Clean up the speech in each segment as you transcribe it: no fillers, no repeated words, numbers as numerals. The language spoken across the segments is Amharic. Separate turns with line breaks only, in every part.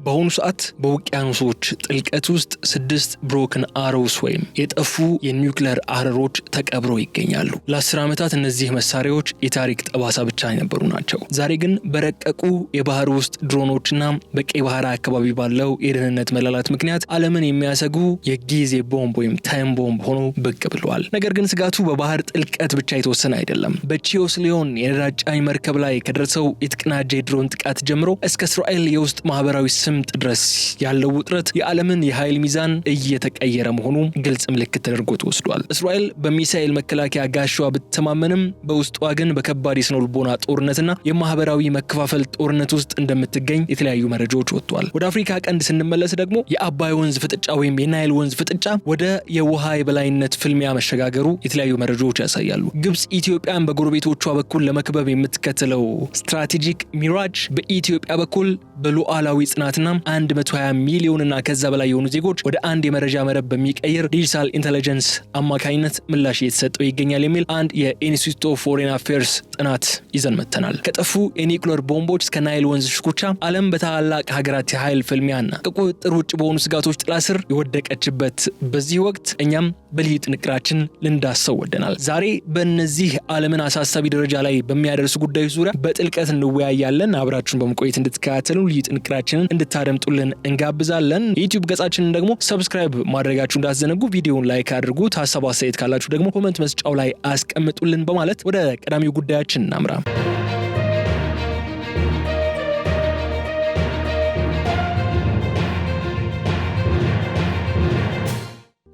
በአሁኑ ሰዓት በውቅያኖሶች ጥልቀት ውስጥ 6 ብሮከን አሮውስ ወይም የጠፉ የኒውክሌር አረሮች ተቀብረው ይገኛሉ። ለ10 ዓመታት እነዚህ መሳሪያዎች የታሪክ ጠባሳ ብቻ የነበሩ ናቸው። ዛሬ ግን በረቀቁ የባህር ውስጥ ድሮኖችና በቀይ ባህር አካባቢ ባለው የደህንነት መላላት ምክንያት ዓለምን የሚያሰጉ የጊዜ ቦምብ ወይም ታይም ቦምብ ሆኖ ብቅ ብለዋል። ነገር ግን ስጋቱ በባህር ጥልቀት ብቻ የተወሰነ አይደለም። በቺዮስ ሊዮን የነዳጅ ጫኝ መርከብ ላይ ከደረሰው የተቀናጀ የድሮን ጥቃት ጀምሮ እስከ እስራኤል የውስጥ ማህበራዊ ስምጥ ድረስ ያለው ውጥረት የዓለምን የኃይል ሚዛን እየተቀየረ መሆኑ ግልጽ ምልክት ተደርጎ ተወስዷል። እስራኤል በሚሳኤል መከላከያ ጋሻዋ ብትተማመንም በውስጧ ግን በከባድ የስነ ልቦና ጦርነትና የማህበራዊ መከፋፈል ጦርነት ውስጥ እንደምትገኝ የተለያዩ መረጃዎች ወጥተዋል። ወደ አፍሪካ ቀንድ ስንመለስ ደግሞ የአባይ ወንዝ ፍጥጫ ወይም የናይል ወንዝ ፍጥጫ ወደ የውሃ የበላይነት ፍልሚያ መሸጋገሩ የተለያዩ መረጃዎች ያሳያሉ። ግብጽ ኢትዮጵያን በጎረቤቶቿ በኩል ለመክበብ የምትከተለው ስትራቴጂክ ሚራጅ በኢትዮጵያ በኩል በሉዓላዊ ጽናትና 120 ሚሊዮንና ከዛ በላይ የሆኑ ዜጎች ወደ አንድ የመረጃ መረብ በሚቀየር ዲጂታል ኢንተለጀንስ አማካኝነት ምላሽ እየተሰጠው ይገኛል የሚል አንድ የኢንስቲትዩት ኦፍ ፎሬን አፌርስ ጥናት ይዘን መተናል። ከጠፉ የኒውክሌር ቦምቦች እስከ ናይል ወንዝ ሽኩቻ ዓለም በታላላቅ ሀገራት የኃይል ፍልሚያና ከቁጥጥር ውጭ በሆኑ ስጋቶች ጥላ ስር የወደቀችበት በዚህ ወቅት እኛም በልዩ ጥንቅራችን ልንዳሰው ወደናል። ዛሬ በእነዚህ ዓለምን አሳሳቢ ደረጃ ላይ በሚያደርሱ ጉዳዮች ዙሪያ በጥልቀት እንወያያለን። አብራችሁን በመቆየት እንድትከታተሉ ልዩ ጥንቅራችንን እንድታደምጡልን እንጋብዛለን። የዩቲዩብ ገጻችንን ደግሞ ሰብስክራይብ ማድረጋችሁ እንዳትዘነጉ፣ ቪዲዮውን ላይክ አድርጉ። ሀሳብ አስተያየት ካላችሁ ደግሞ ኮሜንት መስጫው ላይ አስቀምጡልን በማለት ወደ ቀዳሚው ጉዳያችን እናምራ።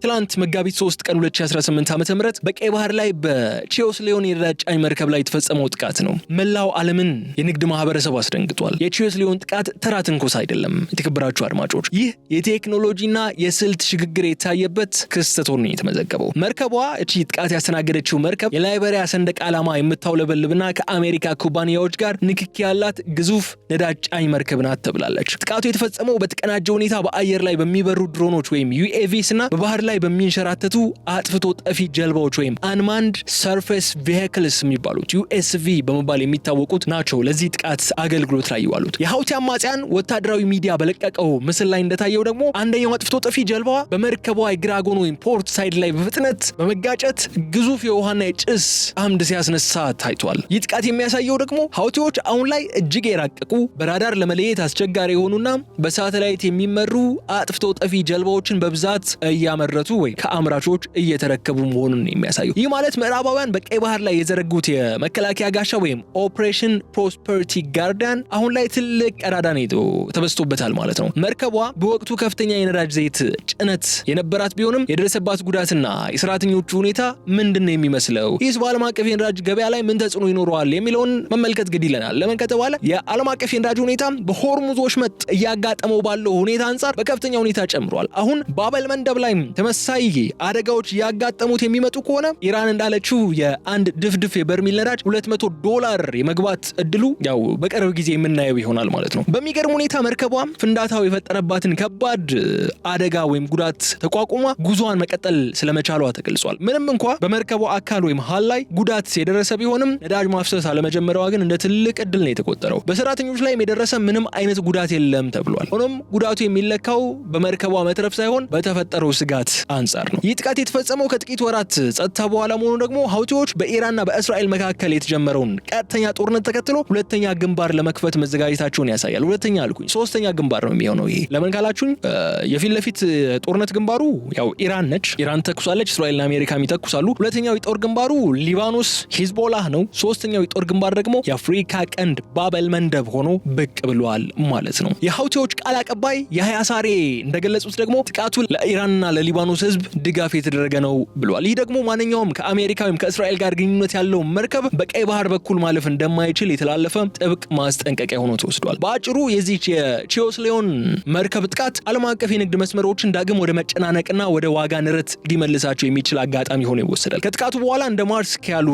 ትላንት መጋቢት 3 ቀን 2018 ዓ.ም በቀይ ባህር ላይ በቺዮስ ሊዮን የነዳጅ ጫኝ መርከብ ላይ የተፈጸመው ጥቃት ነው መላው ዓለምን የንግድ ማህበረሰብ አስደንግጧል። የቺዮስ ሊዮን ጥቃት ተራ ትንኮሳ አይደለም። የተከበራችሁ አድማጮች፣ ይህ የቴክኖሎጂና የስልት ሽግግር የታየበት ክስተት ሆኖ የተመዘገበው መርከቧ እቺ ጥቃት ያስተናገደችው መርከብ የላይቤሪያ ሰንደቅ ዓላማ የምታውለበልብና ከአሜሪካ ኩባንያዎች ጋር ንክኪ ያላት ግዙፍ ነዳጅ ጫኝ መርከብ ናት ተብላለች። ጥቃቱ የተፈጸመው በተቀናጀ ሁኔታ በአየር ላይ በሚበሩ ድሮኖች ወይም UAVs እና በባህር ላይ በሚንሸራተቱ አጥፍቶ ጠፊ ጀልባዎች ወይም አንማንድ ሰርፌስ ቬሂክልስ የሚባሉት USV በመባል የሚታወቁት ናቸው ለዚህ ጥቃት አገልግሎት ላይ ይዋሉት። የሀውቲ አማጽያን ወታደራዊ ሚዲያ በለቀቀው ምስል ላይ እንደታየው ደግሞ አንደኛው አጥፍቶ ጠፊ ጀልባዋ በመርከቧ የግራ ጎን ወይም ፖርት ሳይድ ላይ በፍጥነት በመጋጨት ግዙፍ የውሃና የጭስ አምድ ሲያስነሳ ታይቷል። ይህ ጥቃት የሚያሳየው ደግሞ ሀውቲዎች አሁን ላይ እጅግ የራቀቁ በራዳር ለመለየት አስቸጋሪ የሆኑና በሳተላይት የሚመሩ አጥፍቶ ጠፊ ጀልባዎችን በብዛት እያመረቱ ወይ ከአምራቾች እየተረከቡ መሆኑን የሚያሳዩ። ይህ ማለት ምዕራባውያን በቀይ ባህር ላይ የዘረጉት የመከላከያ ጋሻ ወይም ኦፕሬሽን ፕሮስፐሪቲ ጋርዲያን አሁን ላይ ትልቅ ቀዳዳ ነው ተበስቶበታል ማለት ነው። መርከቧ በወቅቱ ከፍተኛ የነዳጅ ዘይት ጭነት የነበራት ቢሆንም የደረሰባት ጉዳትና የሰራተኞቹ ሁኔታ ምንድነው የሚመስለው? ይህስ በዓለም አቀፍ የነዳጅ ገበያ ላይ ምን ተጽዕኖ ይኖረዋል የሚለውን መመልከት ግድ ይለናል። ለምን ከተባለ የዓለም አቀፍ የነዳጅ ሁኔታ በሆርሙዝ ወሽመጥ እያጋጠመው ባለው ሁኔታ አንጻር በከፍተኛ ሁኔታ ጨምሯል። አሁን ባበል መንደብ ላይ ተመሳሳይ አደጋዎች ያጋጠሙት የሚመጡ ከሆነ ኢራን እንዳለችው የአንድ ድፍድፍ የበርሚል ነዳጅ $200 የመግባት እድሉ ያው በቅርብ ጊዜ የምናየው ይሆናል ማለት ነው። በሚገርም ሁኔታ መርከቧም ፍንዳታው የፈጠረባትን ከባድ አደጋ ወይም ጉዳት ተቋቁማ ጉዟን መቀጠል ስለመቻሏ ተገልጿል። ምንም እንኳ በመርከቧ አካል ወይም ሃል ላይ ጉዳት የደረሰ ቢሆንም ነዳጅ ማፍሰስ አለመጀመሪያዋ ግን እንደ ትልቅ እድል ነው የተቆጠረው። በሰራተኞች ላይ የደረሰ ምንም አይነት ጉዳት የለም ተብሏል። ሆኖም ጉዳቱ የሚለካው በመርከቧ መትረፍ ሳይሆን በተፈጠረው ስጋት አንጻር ነው። ይህ ጥቃት የተፈጸመው ከጥቂት ወራት ጸጥታ በኋላ መሆኑ ደግሞ ሀውቲዎች በኢራንና በእስራኤል መካከል የተጀመረውን ቀጥተኛ ጦርነት ተከትሎ ሁለተኛ ግንባር ለመክፈት መዘጋጀታቸውን ያሳያል። ሁለተኛ አልኩኝ፣ ሶስተኛ ግንባር ነው የሚሆነው። ይሄ ለምን ካላችሁኝ የፊት ለፊት ጦርነት ግንባሩ ያው ኢራን ነች። ኢራን ተኩሳለች፣ እስራኤልና አሜሪካ ይተኩሳሉ። ሁለተኛው የጦር ግንባሩ ሊባኖስ ሂዝቦላህ ነው። ሶስተኛው የጦር ግንባር ደግሞ የአፍሪካ ቀንድ ባበል መንደብ ሆኖ ብቅ ብሏል ማለት ነው። የሀውቲዎች ቃል አቀባይ የህያ ሳሬ እንደገለጹት ደግሞ ጥቃቱ ለኢራንና ለሊባኖስ ህዝብ ድጋፍ የተደረገ ነው ብሏል። ይህ ደግሞ ማንኛውም ከአሜሪካ ወይም ከእስራኤል ጋር ግንኙነት ያለው መርከብ በቀይ ባህር በኩል ማለፍ እንደማይችል የተላለፈ ጥብቅ ማስጠንቀቂያ ሆኖ ተወስዷል። በአጭሩ የዚህ የቺዮስ ሊዮን መርከብ ጥቃት ዓለም አቀፍ የንግድ መስመሮችን ዳግም ወደ መጨናነቅና ወደ ዋጋ ንረት ሊመልሳቸው የሚችል አጋጣሚ ሆኖ ይወሰዳል። ከጥቃቱ በኋላ እንደ ማርስክ ያሉ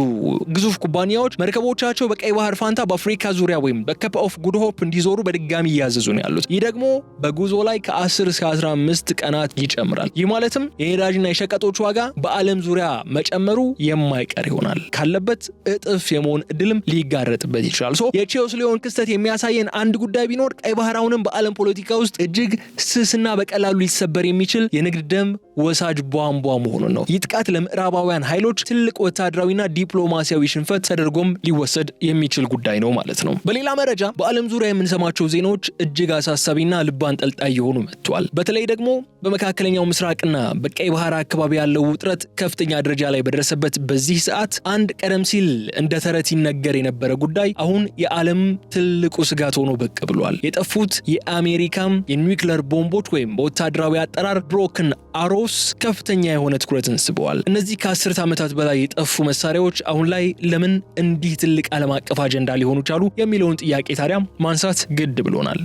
ግዙፍ ኩባንያዎች መርከቦቻቸው በቀይ ባህር ፋንታ በአፍሪካ ዙሪያ ወይም በኬፕ ኦፍ ጉድ ሆፕ እንዲዞሩ በድጋሚ እያዘዙ ነው ያሉት። ይህ ደግሞ በጉዞ ላይ ከ10 እስከ 15 ቀናት ይጨምራል። ይህ ማለትም ምክንያትም የነዳጅና የሸቀጦች ዋጋ በዓለም ዙሪያ መጨመሩ የማይቀር ይሆናል። ካለበት እጥፍ የመሆን እድልም ሊጋረጥበት ይችላል። የቺዮስ ሊዮን ክስተት የሚያሳየን አንድ ጉዳይ ቢኖር ቀይ ባህር አሁንም በዓለም ፖለቲካ ውስጥ እጅግ ስስና በቀላሉ ሊሰበር የሚችል የንግድ ደም ወሳጅ ቧንቧ መሆኑን ነው። ይህ ጥቃት ለምዕራባውያን ኃይሎች ትልቅ ወታደራዊና ዲፕሎማሲያዊ ሽንፈት ተደርጎም ሊወሰድ የሚችል ጉዳይ ነው ማለት ነው። በሌላ መረጃ በዓለም ዙሪያ የምንሰማቸው ዜናዎች እጅግ አሳሳቢና ልብ አንጠልጣይ የሆኑ መጥተዋል። በተለይ ደግሞ በመካከለኛው ምስራቅና በቀይ ባህር አካባቢ ያለው ውጥረት ከፍተኛ ደረጃ ላይ በደረሰበት በዚህ ሰዓት አንድ ቀደም ሲል እንደ ተረት ይነገር የነበረ ጉዳይ አሁን የዓለም ትልቁ ስጋት ሆኖ ብቅ ብሏል። የጠፉት የአሜሪካም የኒውክሌር ቦምቦች ወይም በወታደራዊ አጠራር ብሮክን አሮስ ከፍተኛ የሆነ ትኩረትን ስበዋል። እነዚህ ከ10 ዓመታት በላይ የጠፉ መሳሪያዎች አሁን ላይ ለምን እንዲህ ትልቅ ዓለም አቀፍ አጀንዳ ሊሆኑ ቻሉ የሚለውን ጥያቄ ታዲያ ማንሳት ግድ ብሎናል።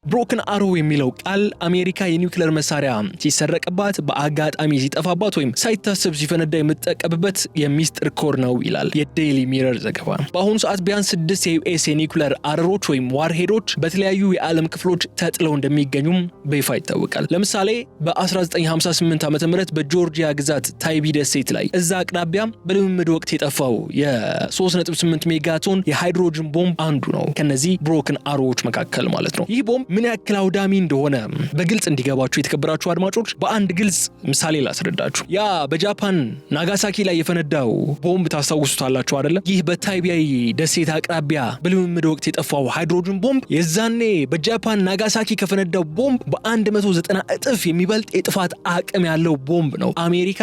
ብሮክን አሮ የሚለው ቃል አሜሪካ የኒውክሌር መሳሪያ ሲሰረቅባት በአጋጣሚ ሲጠፋባት ወይም ሳይታሰብ ሲፈነዳ የምትጠቀምበት የሚስጥር ኮር ነው ይላል የዴይሊ ሚረር ዘገባ። በአሁኑ ሰዓት ቢያንስ 6 የዩኤስ የኒውክሌር አረሮች ወይም ዋርሄዶች በተለያዩ የዓለም ክፍሎች ተጥለው እንደሚገኙም በይፋ ይታወቃል። ለምሳሌ በ1958 ዓ.ም በጆርጂያ ግዛት ታይቢ ደሴት ላይ እዛ አቅራቢያ በልምምድ ወቅት የጠፋው የ3.8 ሜጋቶን የሃይድሮጅን ቦምብ አንዱ ነው ከነዚህ ብሮክን አሮዎች መካከል ማለት ነው። ይህ ቦምብ ምን ያክል አውዳሚ እንደሆነ በግልጽ እንዲገባችሁ የተከበራችሁ አድማጮች በአንድ ግልጽ ምሳሌ ላስረዳችሁ። ያ በጃፓን ናጋሳኪ ላይ የፈነዳው ቦምብ ታስታውሱታላችሁ አይደለ? ይህ በታይቢያይ ደሴት አቅራቢያ በልምምድ ወቅት የጠፋው ሃይድሮጅን ቦምብ የዛኔ በጃፓን ናጋሳኪ ከፈነዳው ቦምብ በ190 እጥፍ የሚበልጥ የጥፋት አቅም ያለው ቦምብ ነው አሜሪካ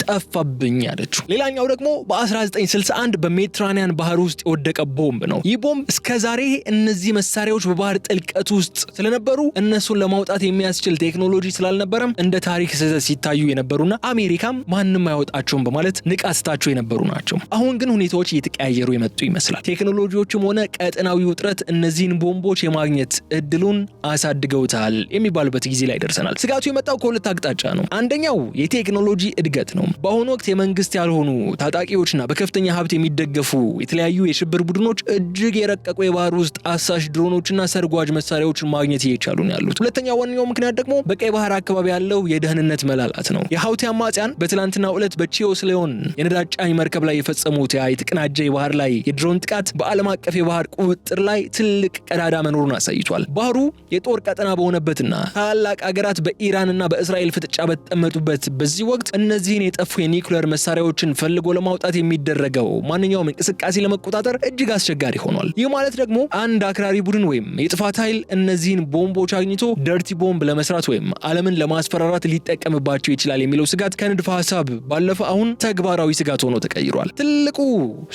ጠፋብኝ ያለችው። ሌላኛው ደግሞ በ1961 በሜዲትራኒያን ባህር ውስጥ የወደቀ ቦምብ ነው። ይህ ቦምብ እስከዛሬ እነዚህ መሳሪያዎች በባህር ጥልቀት ውስጥ ስለነበሩ እነሱን ለማውጣት የሚያስችል ቴክኖሎጂ ስላልነበረም እንደ ታሪክ ስህተት ሲታዩ የነበሩና አሜሪካም ማንም አይወጣቸውም በማለት ንቃስታቸው የነበሩ ናቸው። አሁን ግን ሁኔታዎች እየተቀያየሩ የመጡ ይመስላል። ቴክኖሎጂዎችም ሆነ ቀጠናዊ ውጥረት እነዚህን ቦምቦች የማግኘት እድሉን አሳድገውታል የሚባልበት ጊዜ ላይ ደርሰናል። ስጋቱ የመጣው ከሁለት አቅጣጫ ነው። አንደኛው የቴክኖሎጂ እድገት ነው። በአሁኑ ወቅት የመንግስት ያልሆኑ ታጣቂዎችና በከፍተኛ ሀብት የሚደገፉ የተለያዩ የሽብር ቡድኖች እጅግ የረቀቁ የባህር ውስጥ አሳሽ ድሮኖችና ሰርጓጅ መሳሪያዎችን ማግኘት እየቻሉ ነው ያሉት። ሁለተኛው ዋነኛው ምክንያት ደግሞ በቀይ ባህር አካባቢ ያለው የደህንነት መላላት ነው። የሀውቲ አማጽያን በትላንትናው ዕለት በቺዮስ ሊዮን የነዳጅ ጫኝ መርከብ ላይ የፈጸሙት የተቀናጀ የባህር ላይ የድሮን ጥቃት በዓለም አቀፍ የባህር ቁጥጥር ላይ ትልቅ ቀዳዳ መኖሩን አሳይቷል። ባህሩ የጦር ቀጠና በሆነበትና ታላላቅ ሀገራት በኢራንና በእስራኤል ፍጥጫ በተጠመጡበት በዚህ ወቅት እነዚህን የጠፉ የኒውክሌር መሳሪያዎችን ፈልጎ ለማውጣት የሚደረገው ማንኛውም እንቅስቃሴ ለመቆጣጠር እጅግ አስቸጋሪ ሆኗል። ይህ ማለት ደግሞ አንድ አክራሪ ቡድን ወይም የጥፋት ኃይል እነዚህን ቦምቦች አግኝቶ ደርቲ ቦምብ ለመስራት ወይም ዓለምን ለማስፈራራት ሊጠቀምባቸው ይችላል የሚለው ስጋት ከንድፈ ሐሳብ ባለፈ አሁን ተግባራዊ ስጋት ሆኖ ተቀይሯል። ትልቁ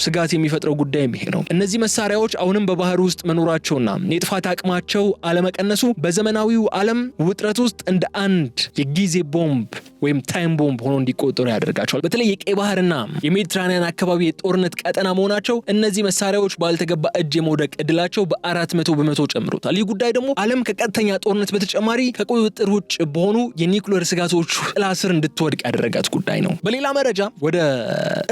ስጋት የሚፈጥረው ጉዳይም ይሄ ነው። እነዚህ መሳሪያዎች አሁንም በባህር ውስጥ መኖራቸውና የጥፋት አቅማቸው አለመቀነሱ በዘመናዊው ዓለም ውጥረት ውስጥ እንደ አንድ የጊዜ ቦምብ ወይም ታይም ቦምብ ሆኖ እንዲቆጠሩ ያደርጋቸዋል። በተለይ የቀይ ባህርና የሜዲትራኒያን አካባቢ የጦርነት ቀጠና መሆናቸው እነዚህ መሳሪያዎች ባልተገባ እጅ የመውደቅ እድላቸው በ400% ጨምሮታል። ይህ ጉዳይ ደግሞ ዓለም ከቀጥተኛ ጦርነት በተጨማሪ ከቁጥጥር ውጭ በሆኑ የኒውክሌር ስጋቶች ጥላ ስር እንድትወድቅ ያደረጋት ጉዳይ ነው። በሌላ መረጃ ወደ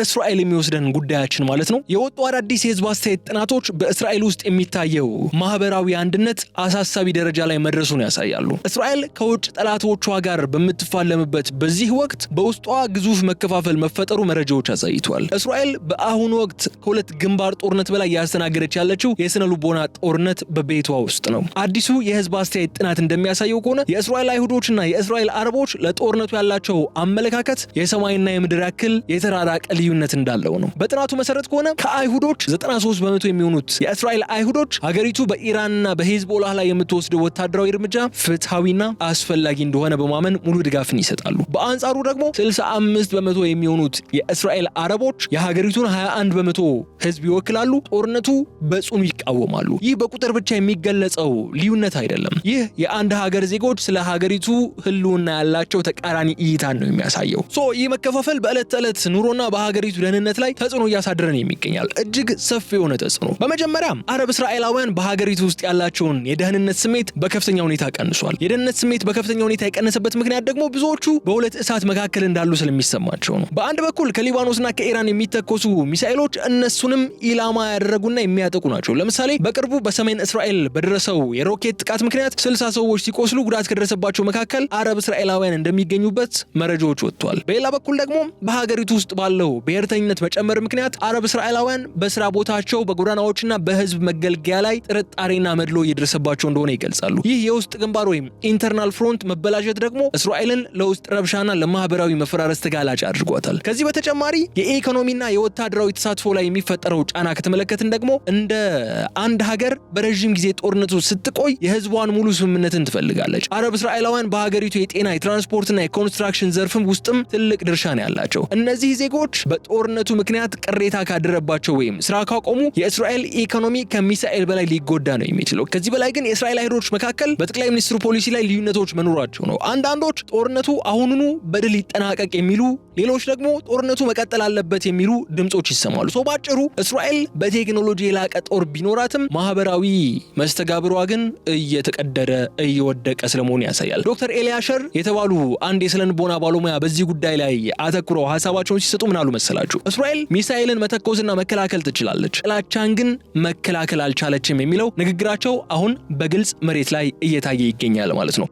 እስራኤል የሚወስደን ጉዳያችን ማለት ነው። የወጡ አዳዲስ የህዝብ አስተያየት ጥናቶች በእስራኤል ውስጥ የሚታየው ማህበራዊ አንድነት አሳሳቢ ደረጃ ላይ መድረሱን ያሳያሉ። እስራኤል ከውጭ ጠላቶቿ ጋር በምትፋለምበት በዚህ ወቅት በውስጧ ግዙፍ መከፋፈል መፈጠሩ መረጃዎች አሳይቷል። እስራኤል በአሁኑ ወቅት ከሁለት ግንባር ጦርነት በላይ ያስተናገደች ያለችው የስነ ልቦና ጦርነት በቤቷ ውስጥ ነው። አዲሱ የህዝብ አስተያየት ጥናት እንደሚያሳየው ከሆነ የእስራኤል አይሁዶችና የእስራኤል አረቦች ለጦርነቱ ያላቸው አመለካከት የሰማይና የምድር ያክል የተራራቀ ልዩነት እንዳለው ነው። በጥናቱ መሰረት ከሆነ ከአይሁዶች 93% የሚሆኑት የእስራኤል አይሁዶች ሀገሪቱ በኢራንና በሂዝቦላህ ላይ የምትወስደው ወታደራዊ እርምጃ ፍትሃዊና አስፈላጊ እንደሆነ በማመን ሙሉ ድጋፍን ይሰጣሉ። በአንጻሩ ደግሞ 65% የሚሆኑት የእስራኤል አረቦች የሀገሪቱን 21% ህዝብ ይወክላሉ። ጦርነቱ በጽኑ ይቃወማሉ። ይህ በቁጥር ብቻ የሚገለጸው ልዩነት አይደለም። ይህ የአንድ ሀገር ዜጎች ስለ ሀገሪቱ ህልውና ያላቸው ተቃራኒ እይታን ነው የሚያሳየው። ይህ መከፋፈል በዕለት ተዕለት ኑሮና በሀገሪቱ ደህንነት ላይ ተጽዕኖ እያሳደረን የሚገኛል። እጅግ ሰፊ የሆነ ተጽዕኖ። በመጀመሪያ አረብ እስራኤላውያን በሀገሪቱ ውስጥ ያላቸውን የደህንነት ስሜት በከፍተኛ ሁኔታ ቀንሷል። የደህንነት ስሜት በከፍተኛ ሁኔታ የቀነሰበት ምክንያት ደግሞ ብዙዎቹ በሁለት እሳት መካከል እንዳሉ እየተሰማቸው ነው። በአንድ በኩል ከሊባኖስና ከኢራን የሚተኮሱ ሚሳኤሎች እነሱንም ኢላማ ያደረጉና የሚያጠቁ ናቸው። ለምሳሌ በቅርቡ በሰሜን እስራኤል በደረሰው የሮኬት ጥቃት ምክንያት 60 ሰዎች ሲቆስሉ ጉዳት ከደረሰባቸው መካከል አረብ እስራኤላውያን እንደሚገኙበት መረጃዎች ወጥቷል። በሌላ በኩል ደግሞ በሀገሪቱ ውስጥ ባለው ብሔርተኝነት መጨመር ምክንያት አረብ እስራኤላውያን በስራ ቦታቸው በጎዳናዎችና በህዝብ መገልገያ ላይ ጥርጣሬና መድሎ እየደረሰባቸው እንደሆነ ይገልጻሉ። ይህ የውስጥ ግንባር ወይም ኢንተርናል ፍሮንት መበላሸት ደግሞ እስራኤልን ለውስጥ ረብሻና ለማህበራዊ መፈራረስ ተጋላጭ አድርጓታል። ከዚህ በተጨማሪ የኢኮኖሚና የወታደራዊ ተሳትፎ ላይ የሚፈጠረው ጫና ከተመለከትን ደግሞ እንደ አንድ ሀገር በረጅም ጊዜ ጦርነቱ ስትቆይ የህዝቧን ሙሉ ስምምነትን ትፈልጋለች። አረብ እስራኤላውያን በሀገሪቱ የጤና የትራንስፖርትና የኮንስትራክሽን ዘርፍም ውስጥም ትልቅ ድርሻ ነው ያላቸው። እነዚህ ዜጎች በጦርነቱ ምክንያት ቅሬታ ካደረባቸው ወይም ስራ ካቆሙ የእስራኤል ኢኮኖሚ ከሚሳኤል በላይ ሊጎዳ ነው የሚችለው። ከዚህ በላይ ግን የእስራኤል ኃይሎች መካከል በጠቅላይ ሚኒስትሩ ፖሊሲ ላይ ልዩነቶች መኖራቸው ነው። አንዳንዶች ጦርነቱ አሁኑኑ በድል ይጠናቀቅ የሚሉ፣ ሌሎች ደግሞ ጦርነቱ መቀጠል አለበት የሚሉ ድምጾች ይሰማሉ። ባጭሩ እስራኤል በቴክኖሎጂ የላቀ ጦር ቢኖራትም ማህበራዊ መስተጋብሯ ግን እየተቀደደ እየወደቀ ስለመሆኑ ያሳያል። ዶክተር ኤልያሸር የተባሉ አንድ የስነልቦና ባለሙያ በዚህ ጉዳይ ላይ አተኩረው ሀሳባቸውን ሲሰጡ ምን አሉ መሰላችሁ? እስራኤል ሚሳኤልን መተኮስና መከላከል ትችላለች፣ ጥላቻን ግን መከላከል አልቻለችም የሚለው ንግግራቸው አሁን በግልጽ መሬት ላይ እየታየ ይገኛል ማለት ነው።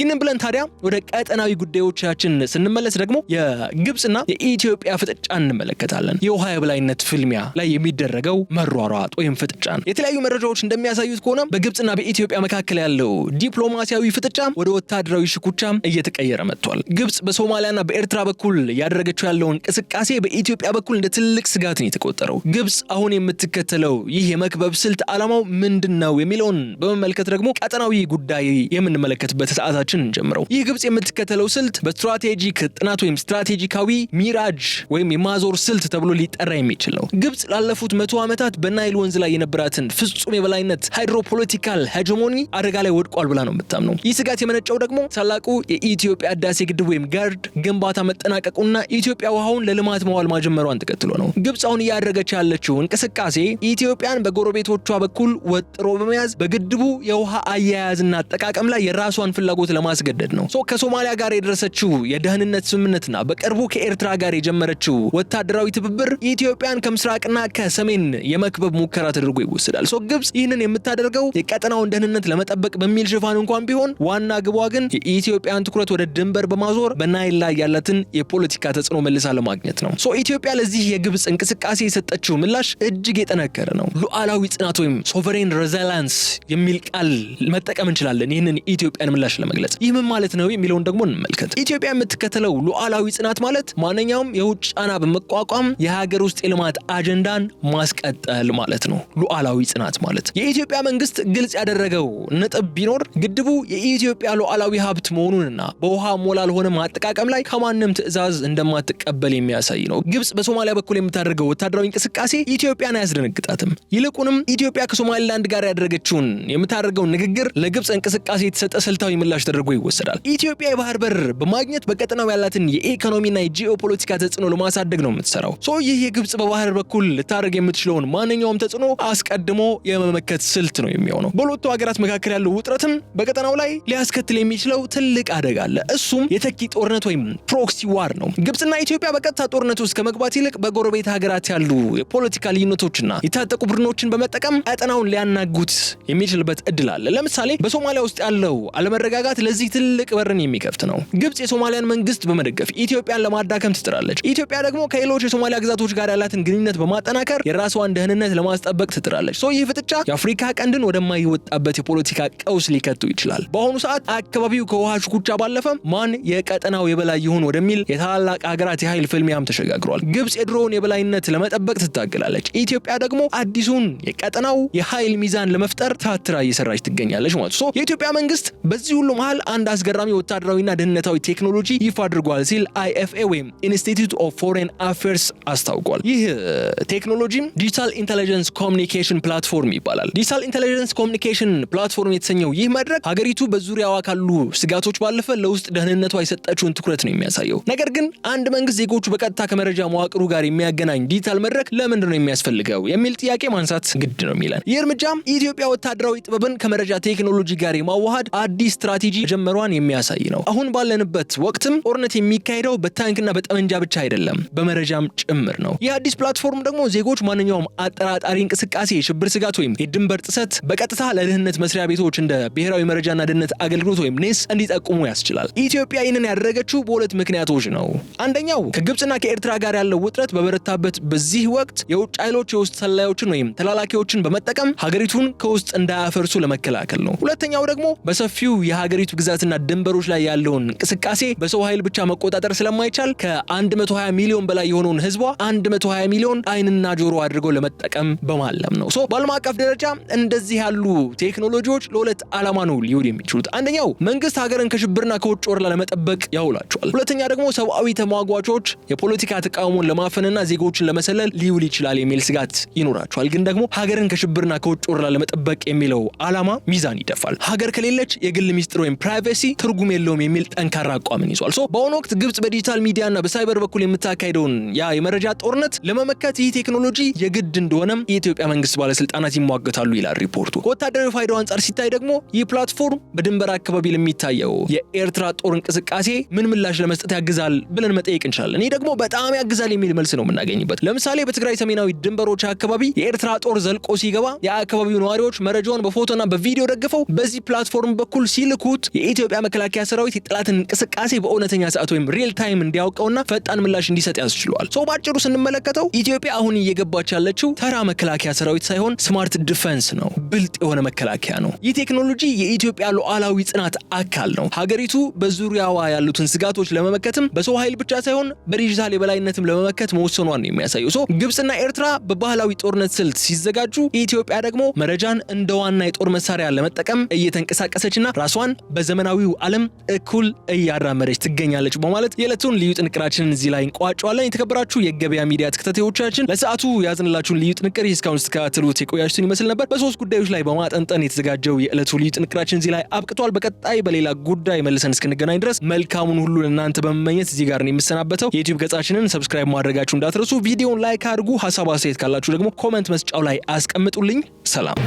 ይህንን ብለን ታዲያ ወደ ቀጠናዊ ጉዳዮቻችን ስንመለስ ደግሞ የግብጽና የኢትዮጵያ ፍጥጫ እንመለከታለን። የውሃ የበላይነት ፍልሚያ ላይ የሚደረገው መሯሯጥ ወይም ፍጥጫ ነው። የተለያዩ መረጃዎች እንደሚያሳዩት ከሆነ በግብጽና በኢትዮጵያ መካከል ያለው ዲፕሎማሲያዊ ፍጥጫ ወደ ወታደራዊ ሽኩቻም እየተቀየረ መጥቷል። ግብጽ በሶማሊያና በኤርትራ በኩል ያደረገችው ያለውን እንቅስቃሴ በኢትዮጵያ በኩል እንደ ትልቅ ስጋት ነው የተቆጠረው። ግብጽ አሁን የምትከተለው ይህ የመክበብ ስልት ዓላማው ምንድነው የሚለውን በመመልከት ደግሞ ቀጠናዊ ጉዳይ የምንመለከትበት ሰዓታችን እንጀምረው። ይህ ግብጽ የምትከተለው ስልት በስትራቴጂክ ጥናት ወይም ስትራቴጂካዊ ሚራጅ ወይም የማዞር ስልት ተብሎ ሊጠራ የሚችል ነው። ግብጽ ላለፉት 100 ዓመታት በናይል ወንዝ ላይ የነበራትን ፍጹም የበላይነት ሃይድሮፖለቲካል ሄጀሞኒ አደጋ ላይ ወድቋል ብላ ነው የምታምነው። ይህ ስጋት የመነጨው ደግሞ ታላቁ የኢትዮጵያ ህዳሴ ግድብ ወይም ጋርድ ግንባታ መጠናቀቁና ኢትዮጵያ ውሃውን ለልማት መዋል ማጀመሯን ተከትሎ ነው። ግብጽ አሁን እያደረገች ያለችው እንቅስቃሴ ኢትዮጵያን በጎረቤቶቿ በኩል ወጥሮ በመያዝ በግድቡ የውሃ አያያዝና አጠቃቀም ላይ የራሷን ፍላጎት ለማስገደድ ነው። ከሶማሊያ ጋር የደረሰችው የደህንነት ስምምነትና በቅርቡ ከኤርትራ ጋር የጀመረችው ወታደራዊ ትብብር ኢትዮጵያን ከምስራቅና ከሰሜን የመክበብ ሙከራ ተደርጎ ይወሰዳል። ግብጽ ይህንን የምታደርገው የቀጠናውን ደህንነት ለመጠበቅ በሚል ሽፋን እንኳን ቢሆን ዋና ግቧ ግን የኢትዮጵያን ትኩረት ወደ ድንበር በማዞር በናይል ላይ ያላትን የፖለቲካ ተጽዕኖ መልሳ ለማግኘት ነው። ኢትዮጵያ ለዚህ የግብጽ እንቅስቃሴ የሰጠችው ምላሽ እጅግ የጠነከረ ነው። ሉዓላዊ ጽናት ወይም ሶቨሬን ሬዚላንስ የሚል ቃል መጠቀም እንችላለን ይህንን ኢትዮጵያን ምላሽ ለመግለጽ። ይህ ምን ማለት ነው የሚለውን ደግሞ እንመልከት። ኢትዮጵያ የምትከተለው ሉዓላዊ ጽናት ማለት ማንኛውም የውጭ ጫና በመቋቋም የሀገር ውስጥ የልማት አጀንዳን ማስቀጠል ማለት ነው። ሉዓላዊ ጽናት ማለት የኢትዮጵያ መንግስት ግልጽ ያደረገው ነጥብ ቢኖር ግድቡ የኢትዮጵያ ሉዓላዊ ሀብት መሆኑንና በውሃ ሞላል ሆነ ማጠቃቀም ላይ ከማንም ትዕዛዝ እንደማትቀበል የሚያሳይ ነው። ግብጽ በሶማሊያ በኩል የምታደርገው ወታደራዊ እንቅስቃሴ ኢትዮጵያን አያስደነግጣትም። ይልቁንም ኢትዮጵያ ከሶማሊላንድ ጋር ያደረገችውን የምታደርገው ንግግር ለግብጽ እንቅስቃሴ የተሰጠ ስልታዊ ምላሽ ተደርጎ ይወሰዳል። ኢትዮጵያ የባህር በር በማግኘት በቀጠናው ያላትን የኢኮኖሚና የጂኦፖለቲካ ተጽዕኖ ለማሳደግ ነው የምትሰራው። ይህ የግብጽ በባህር በኩል ልታደርግ የምትችለውን ማንኛውም ተጽዕኖ አስቀድሞ የመመከት ስልት ነው የሚሆነው። በሁለቱ ሀገራት መካከል ያለው ውጥረትም በቀጠናው ላይ ሊያስከትል የሚችለው ትልቅ አደጋ አለ። እሱም የተኪ ጦርነት ወይም ፕሮክሲ ዋር ነው። ግብጽና ኢትዮጵያ በቀጥታ ጦርነት ውስጥ ከመግባት ይልቅ በጎረቤት ሀገራት ያሉ የፖለቲካ ልዩነቶችና የታጠቁ ቡድኖችን በመጠቀም ቀጠናውን ሊያናጉት የሚችልበት እድል አለ። ለምሳሌ በሶማሊያ ውስጥ ያለው አለመረጋጋት ለዚህ ትልቅ በርን የሚከፍት ነው። ግብጽ የሶማሊያን መንግስት በመደገፍ ኢትዮጵያን ለማዳከም ትጥራለች። ኢትዮጵያ ደግሞ ከሌሎች የሶማሊያ ግዛቶች ጋር ያላትን ግንኙነት በማጠናከር የራሷን ደህንነት ለማስጠበቅ ትጥራለች። ይህ ፍጥጫ የአፍሪካ ቀንድን ወደማይወጣበት የፖለቲካ ቀውስ ሊከቱ ይችላል። በአሁኑ ሰዓት አካባቢው ከውሃ ሽኩቻ ባለፈ ማን የቀጠናው የበላይ ይሁን ወደሚል የታላላቅ ሀገራት የኃይል ፍልሚያም ተሸጋግሯል። ግብጽ የድሮውን የበላይነት ለመጠበቅ ትታገላለች። ኢትዮጵያ ደግሞ አዲሱን የቀጠናው የኃይል ሚዛን ለመፍጠር ታትራ እየሰራች ትገኛለች ማለት ነው። የኢትዮጵያ መንግስት በዚህ ሁሉ ያህል አንድ አስገራሚ ወታደራዊና ደህንነታዊ ቴክኖሎጂ ይፋ አድርጓል ሲል IFA ወይም ኢንስቲትዩት ኦፍ ፎሬን አፌርስ አስታውቋል። ይህ ቴክኖሎጂ ዲጂታል ኢንተለጀንስ ኮሚኒኬሽን ፕላትፎርም ይባላል። ዲጂታል ኢንተለጀንስ ኮሚኒኬሽን ፕላትፎርም የተሰኘው ይህ መድረክ ሀገሪቱ በዙሪያዋ ካሉ ስጋቶች ባለፈ ለውስጥ ደህንነቷ የሰጠችውን ትኩረት ነው የሚያሳየው። ነገር ግን አንድ መንግስት ዜጎቹ በቀጥታ ከመረጃ መዋቅሩ ጋር የሚያገናኝ ዲጂታል መድረክ ለምንድን ነው የሚያስፈልገው የሚል ጥያቄ ማንሳት ግድ ነው የሚለን። ይህ እርምጃ ኢትዮጵያ ወታደራዊ ጥበብን ከመረጃ ቴክኖሎጂ ጋር የማዋሃድ አዲስ ስትራቴጂ ጀመሯን የሚያሳይ ነው። አሁን ባለንበት ወቅትም ጦርነት የሚካሄደው በታንክና በጠመንጃ ብቻ አይደለም፣ በመረጃም ጭምር ነው። ይህ አዲስ ፕላትፎርም ደግሞ ዜጎች ማንኛውም አጠራጣሪ እንቅስቃሴ፣ የሽብር ስጋት ወይም የድንበር ጥሰት በቀጥታ ለደህንነት መስሪያ ቤቶች እንደ ብሔራዊ መረጃና ደህንነት አገልግሎት ወይም ኔስ እንዲጠቁሙ ያስችላል። ኢትዮጵያ ይህንን ያደረገችው በሁለት ምክንያቶች ነው። አንደኛው ከግብጽና ከኤርትራ ጋር ያለው ውጥረት በበረታበት በዚህ ወቅት የውጭ ኃይሎች የውስጥ ሰላዮችን ወይም ተላላኪዎችን በመጠቀም ሀገሪቱን ከውስጥ እንዳያፈርሱ ለመከላከል ነው። ሁለተኛው ደግሞ በሰፊው የሀገሪቱ ግዛትና ድንበሮች ላይ ያለውን እንቅስቃሴ በሰው ኃይል ብቻ መቆጣጠር ስለማይቻል ከ120 ሚሊዮን በላይ የሆነውን ህዝቧ 120 ሚሊዮን አይንና ጆሮ አድርገው ለመጠቀም በማለም ነው። በዓለም አቀፍ ደረጃ እንደዚህ ያሉ ቴክኖሎጂዎች ለሁለት ዓላማ ነው ሊውል የሚችሉት። አንደኛው መንግስት ሀገርን ከሽብርና ከውጭ ወረራ ለመጠበቅ ያውላቸዋል። ሁለተኛ ደግሞ ሰብአዊ ተሟጓቾች የፖለቲካ ተቃውሞን ለማፈንና ዜጎችን ለመሰለል ሊውል ይችላል የሚል ስጋት ይኖራቸዋል። ግን ደግሞ ሀገርን ከሽብርና ከውጭ ወረራ ለመጠበቅ የሚለው ዓላማ ሚዛን ይደፋል። ሀገር ከሌለች የግል ሚስጥር ወይም ፕራይቬሲ ትርጉም የለውም የሚል ጠንካራ አቋምን ይዟል። በአሁኑ ወቅት ግብጽ በዲጂታል ሚዲያና በሳይበር በኩል የምታካሄደውን የመረጃ ጦርነት ለመመከት ይህ ቴክኖሎጂ የግድ እንደሆነም የኢትዮጵያ መንግስት ባለስልጣናት ይሟገታሉ ይላል ሪፖርቱ። ከወታደራዊ ፋይዳው አንጻር ሲታይ ደግሞ ይህ ፕላትፎርም በድንበር አካባቢ ለሚታየው የኤርትራ ጦር እንቅስቃሴ ምን ምላሽ ለመስጠት ያግዛል ብለን መጠየቅ እንችላለን። እኔ ደግሞ በጣም ያግዛል የሚል መልስ ነው የምናገኝበት። ለምሳሌ በትግራይ ሰሜናዊ ድንበሮች አካባቢ የኤርትራ ጦር ዘልቆ ሲገባ የአካባቢው ነዋሪዎች መረጃውን በፎቶና በቪዲዮ ደግፈው በዚህ ፕላትፎርም በኩል ሲልኩት የኢትዮጵያ መከላከያ ሰራዊት የጠላትን እንቅስቃሴ በእውነተኛ ሰዓት ወይም ሪል ታይም እንዲያውቀውና ፈጣን ምላሽ እንዲሰጥ ያስችለዋል። ባጭሩ ስንመለከተው ኢትዮጵያ አሁን እየገባች ያለችው ተራ መከላከያ ሰራዊት ሳይሆን ስማርት ዲፌንስ ነው፣ ብልጥ የሆነ መከላከያ ነው። ይህ ቴክኖሎጂ የኢትዮጵያ ሉዓላዊ ጽናት አካል ነው። ሀገሪቱ በዙሪያዋ ያሉትን ስጋቶች ለመመከትም በሰው ኃይል ብቻ ሳይሆን በዲጂታል የበላይነትም ለመመከት መወሰኗን ነው የሚያሳየው። ግብጽና ኤርትራ በባህላዊ ጦርነት ስልት ሲዘጋጁ ኢትዮጵያ ደግሞ መረጃን እንደ ዋና የጦር መሳሪያ ለመጠቀም እየተንቀሳቀሰችና ራሷን በዘመናዊው ዓለም እኩል እያራመደች ትገኛለች በማለት የዕለቱን ልዩ ጥንቅራችንን እዚህ ላይ እንቋጨዋለን። የተከበራችሁ የገበያ ሚዲያ ተከታታዮቻችን ለሰዓቱ ያዝንላችሁን ልዩ ጥንቅር እስካሁን ስትከታተሉት የቆያችሁትን ይመስል ነበር። በሶስት ጉዳዮች ላይ በማጠንጠን የተዘጋጀው የዕለቱ ልዩ ጥንቅራችን እዚህ ላይ አብቅቷል። በቀጣይ በሌላ ጉዳይ መልሰን እስክንገናኝ ድረስ መልካሙን ሁሉ ለእናንተ በመመኘት እዚህ ጋር ነው የምሰናበተው። የዩቲዩብ ገጻችንን ሰብስክራይብ ማድረጋችሁ እንዳትረሱ። ቪዲዮውን ላይክ አድርጉ። ሀሳብ አስተያየት ካላችሁ ደግሞ ኮሜንት መስጫው ላይ አስቀምጡልኝ። ሰላም።